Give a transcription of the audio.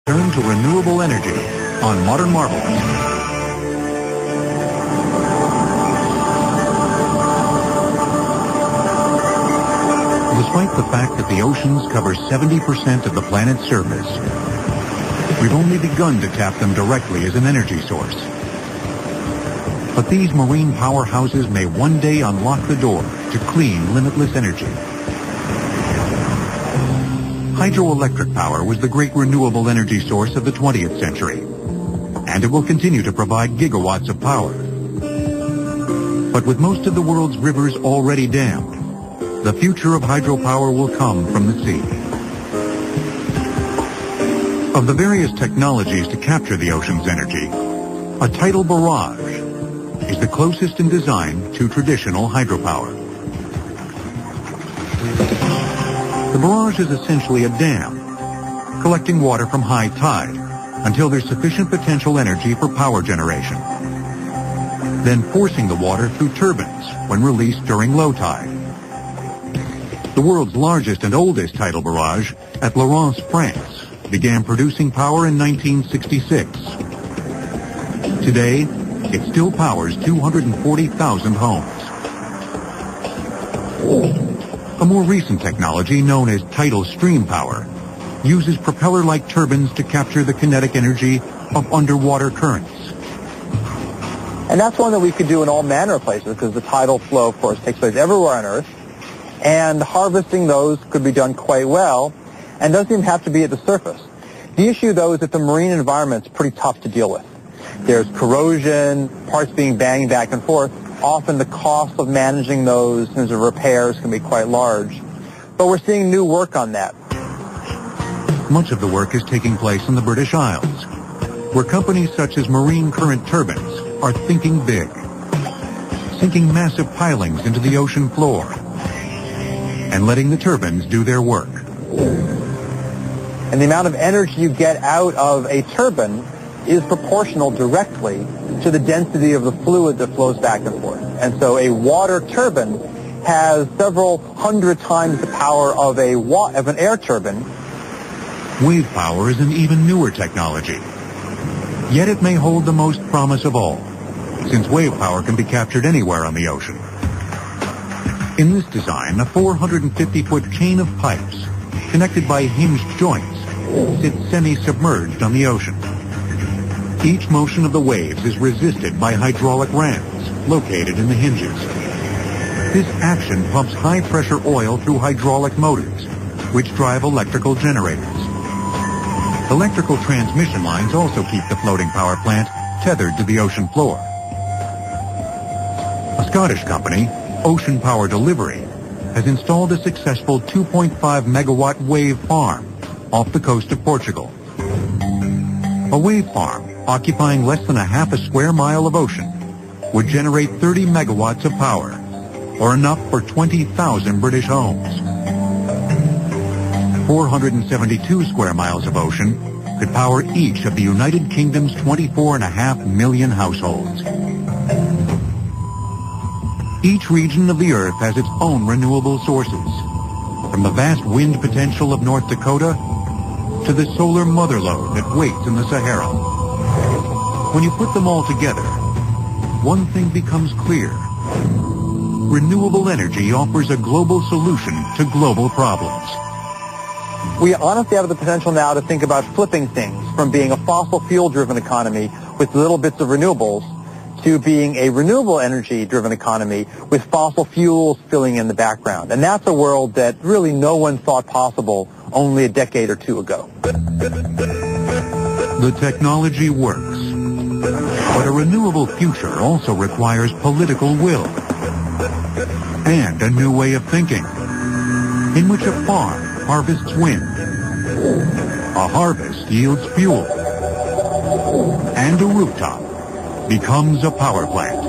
Turn to renewable energy on Modern Marvels. Despite the fact that the oceans cover 70% of the planet's surface, we've only begun to tap them directly as an energy source. But these marine powerhouses may one day unlock the door to clean, limitless energy. Hydroelectric power was the great renewable energy source of the 20th century, and it will continue to provide gigawatts of power. But with most of the world's rivers already dammed, the future of hydropower will come from the sea. Of the various technologies to capture the ocean's energy, a tidal barrage is the closest in design to traditional hydropower. The barrage is essentially a dam, collecting water from high tide until there's sufficient potential energy for power generation, then forcing the water through turbines when released during low tide. The world's largest and oldest tidal barrage at Lorence, France, began producing power in 1966. Today, it still powers 240,000 homes. A more recent technology known as tidal stream power uses propeller-like turbines to capture the kinetic energy of underwater currents. And that's one that we could do in all manner of places because the tidal flow, of course, takes place everywhere on Earth. And harvesting those could be done quite well and doesn't even have to be at the surface. The issue, though, is that the marine environment's pretty tough to deal with. There's corrosion, parts being banged back and forth. Often the cost of managing those in terms of repairs can be quite large. But we're seeing new work on that. Much of the work is taking place in the British Isles, where companies such as Marine Current Turbines are thinking big, sinking massive pilings into the ocean floor and letting the turbines do their work. And the amount of energy you get out of a turbine is proportional directly to the density of the fluid that flows back and forth. And so a water turbine has several hundred times the power of an air turbine. Wave power is an even newer technology. Yet it may hold the most promise of all, since wave power can be captured anywhere on the ocean. In this design, a 450-foot chain of pipes, connected by hinged joints, sits semi-submerged on the ocean. Each motion of the waves is resisted by hydraulic rams located in the hinges. This action pumps high-pressure oil through hydraulic motors, which drive electrical generators. Electrical transmission lines also keep the floating power plant tethered to the ocean floor. A Scottish company, Ocean Power Delivery, has installed a successful 2.5 megawatt wave farm off the coast of Portugal. A wave farm occupying less than a half a square mile of ocean would generate 30 megawatts of power, or enough for 20,000 British homes. 472 square miles of ocean could power each of the United Kingdom's 24.5 million households. Each region of the Earth has its own renewable sources, from the vast wind potential of North Dakota to the solar motherlode that waits in the Sahara. When you put them all together, one thing becomes clear. Renewable energy offers a global solution to global problems. We honestly have the potential now to think about flipping things from being a fossil fuel-driven economy with little bits of renewables to being a renewable energy-driven economy with fossil fuels filling in the background. And that's a world that really no one thought possible only a decade or two ago. The technology works, but a renewable future also requires political will and a new way of thinking, in which a farm harvests wind, a harvest yields fuel, and a rooftop becomes a power plant.